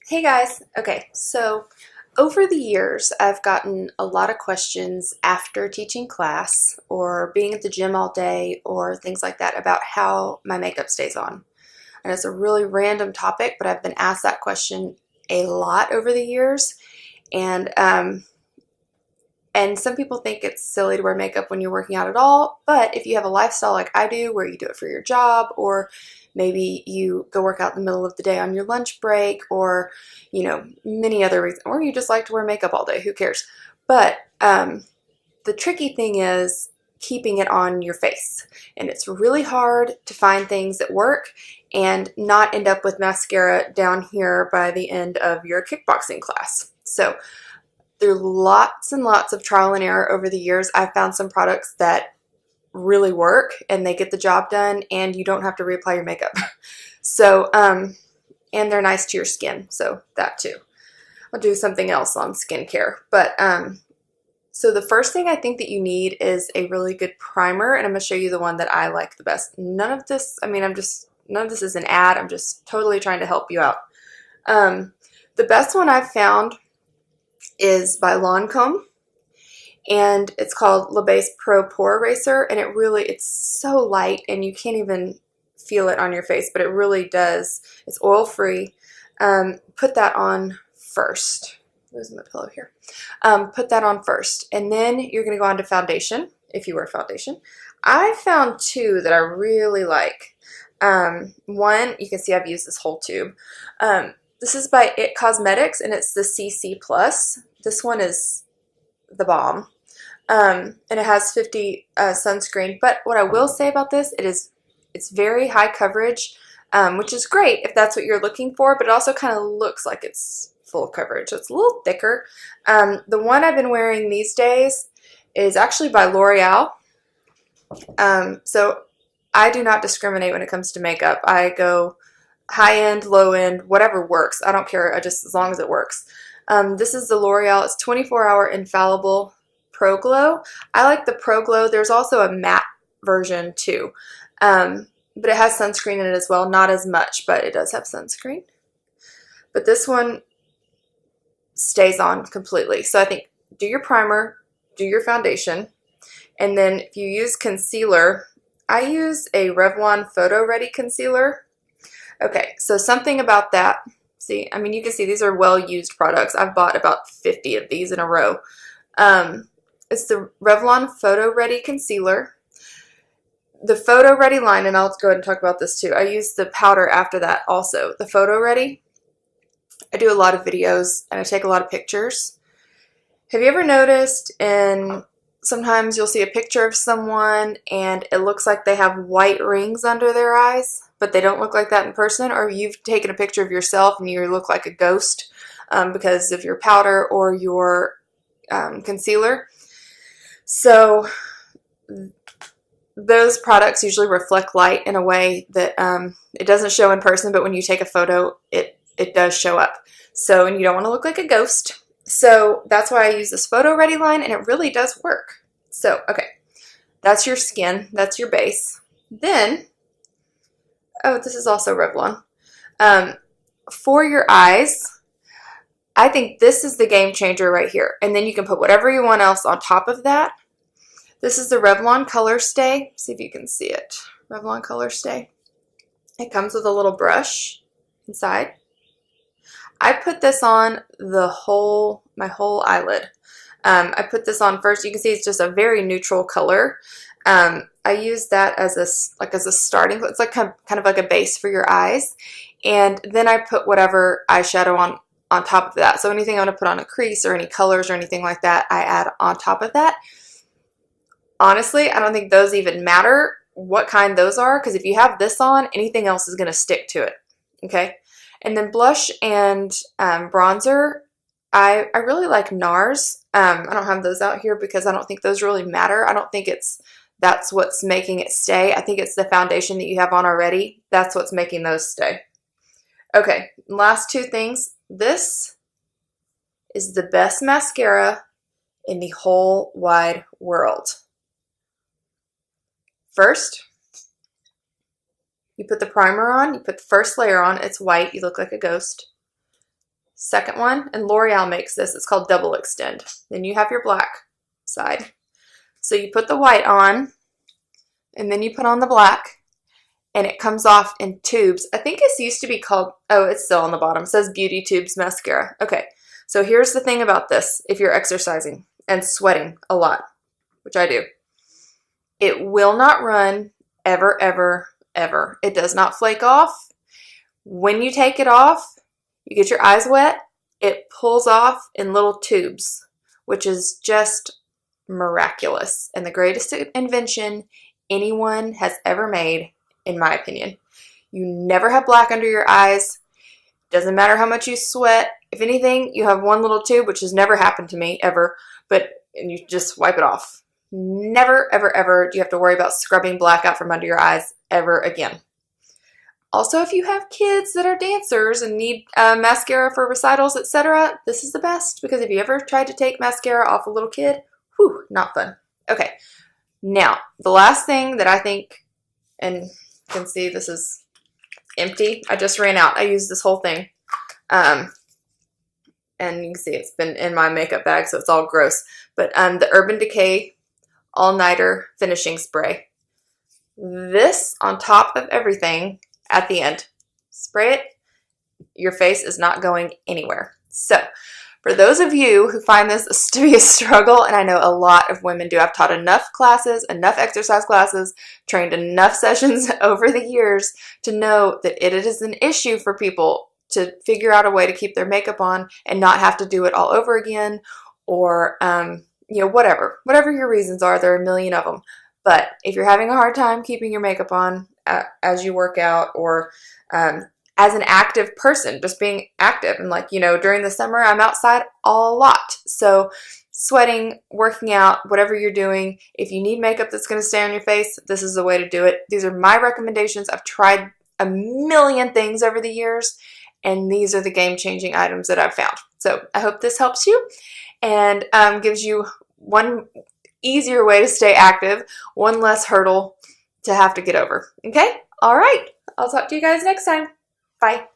Hey guys. Okay, so over the years, I've gotten a lot of questions after teaching class or being at the gym all day or things like that about how my makeup stays on. And it's a really random topic, but I've been asked that question a lot over the years. And and some people think it's silly to wear makeup when you're working out at all, but if you have a lifestyle like I do, where you do it for your job, or maybe you go work out in the middle of the day on your lunch break, or many other reasons, or you just like to wear makeup all day, who cares? But the tricky thing is keeping it on your face, and it's really hard to find things that work and not end up with mascara down here by the end of your kickboxing class. So through lots and lots of trial and error over the years, I've found some products that really work and they get the job done and you don't have to reapply your makeup. So, and they're nice to your skin. So that too. I'll do something else on skincare. But, so the first thing I think that you need is a really good primer, and I'm going to show you the one that I like the best. None of this is an ad. I'm just totally trying to help you out. The best one I've found is by Lancome, and it's called La Base Pro Pore Eraser, and it's so light and you can't even feel it on your face, but it really does. It's oil free. Put that on first. Where's my pillow here? Put that on first, and then you're going to go on to foundation if you wear foundation. I found two that I really like. One, you can see I've used this whole tube. This is by It Cosmetics, and it's the CC+. This one is the bomb. And it has 50 sunscreen. But what I will say about this, it's very high coverage, which is great if that's what you're looking for, but it also kind of looks like it's full coverage. So it's a little thicker. The one I've been wearing these days is actually by L'Oreal. So I do not discriminate when it comes to makeup. I go high end, low end, whatever works. I don't care, as long as it works. This is the L'Oreal. It's 24-hour infallible Pro Glow. I like the Pro Glow. There's also a matte version too, but it has sunscreen in it as well. Not as much, but it does have sunscreen. But this one stays on completely. So I think do your primer, do your foundation, and then if you use concealer, I use a Revlon Photo Ready concealer. Okay, so something about that. See, I mean, you can see these are well-used products. I've bought about 50 of these in a row. It's the Revlon Photo Ready Concealer. The Photo Ready line, and I'll go ahead and talk about this too. I use the powder after that also. The Photo Ready, I do a lot of videos and I take a lot of pictures. Have you ever noticed sometimes you'll see a picture of someone and it looks like they have white rings under their eyes, but they don't look like that in person? Or you've taken a picture of yourself and you look like a ghost because of your powder or your concealer. So those products usually reflect light in a way that it doesn't show in person, but when you take a photo, it does show up. So, and you don't want to look like a ghost. So that's why I use this Photo Ready line, and it really does work. So, okay, that's your skin. That's your base. Then, oh, this is also Revlon. For your eyes, I think this is the game changer right here. And then you can put whatever you want else on top of that. This is the Revlon Color Stay. See if you can see it. Revlon Color Stay. It comes with a little brush inside. I put this on my whole eyelid. I put this on first. You can see it's just a very neutral color. I use that as a starting. It's like kind of like a base for your eyes. And then I put whatever eyeshadow on top of that. So anything I want to put on a crease or any colors or anything like that, I add on top of that. Honestly, I don't think those even matter what kind those are, because if you have this on, anything else is going to stick to it. Okay? And then blush and bronzer, I really like NARS. I don't have those out here because I don't think those really matter. I don't think that's what's making it stay. I think it's the foundation that you have on already. That's what's making those stay. Okay, last two things. This is the best mascara in the whole wide world. First, you put the primer on, you put the first layer on, it's white, you look like a ghost. Second one, and L'Oreal makes this, it's called Double Extend. Then you have your black side. So you put the white on, and then you put on the black, and it comes off in tubes. I think it's used to be called, oh, it's still on the bottom. It says Beauty Tubes Mascara. Okay, so here's the thing about this. If you're exercising and sweating a lot, which I do, it will not run ever, ever, ever. It does not flake off. When you take it off, you get your eyes wet, it pulls off in little tubes, which is just miraculous and the greatest invention anyone has ever made, in my opinion. You never have black under your eyes. Doesn't matter how much you sweat. If anything, you have one little tube, which has never happened to me ever, and you just wipe it off. Never, ever, ever do you have to worry about scrubbing black out from under your eyes ever again. Also, if you have kids that are dancers and need mascara for recitals, etc., this is the best, because if you ever tried to take mascara off a little kid, whew, not fun. Okay, now, the last thing that I think, and you can see this is empty. I just ran out. I used this whole thing. And you can see it's been in my makeup bag, so it's all gross. But the Urban Decay All-Nighter Finishing Spray. This on top of everything at the end. Spray it. Your face is not going anywhere. So, for those of you who find this to be a struggle, and I know a lot of women do, I've taught enough classes, enough exercise classes, trained enough sessions over the years to know that it is an issue for people to figure out a way to keep their makeup on and not have to do it all over again, or whatever your reasons are. There are a million of them. But if you're having a hard time keeping your makeup on as you work out, or as an active person, just being active, and during the summer I'm outside a lot, so sweating, working out, whatever you're doing, if you need makeup that's going to stay on your face, this is the way to do it. These are my recommendations. I've tried a million things over the years, and these are the game-changing items that I've found. So I hope this helps you and gives you one easier way to stay active, one less hurdle to have to get over. Okay? All right. I'll talk to you guys next time. Bye.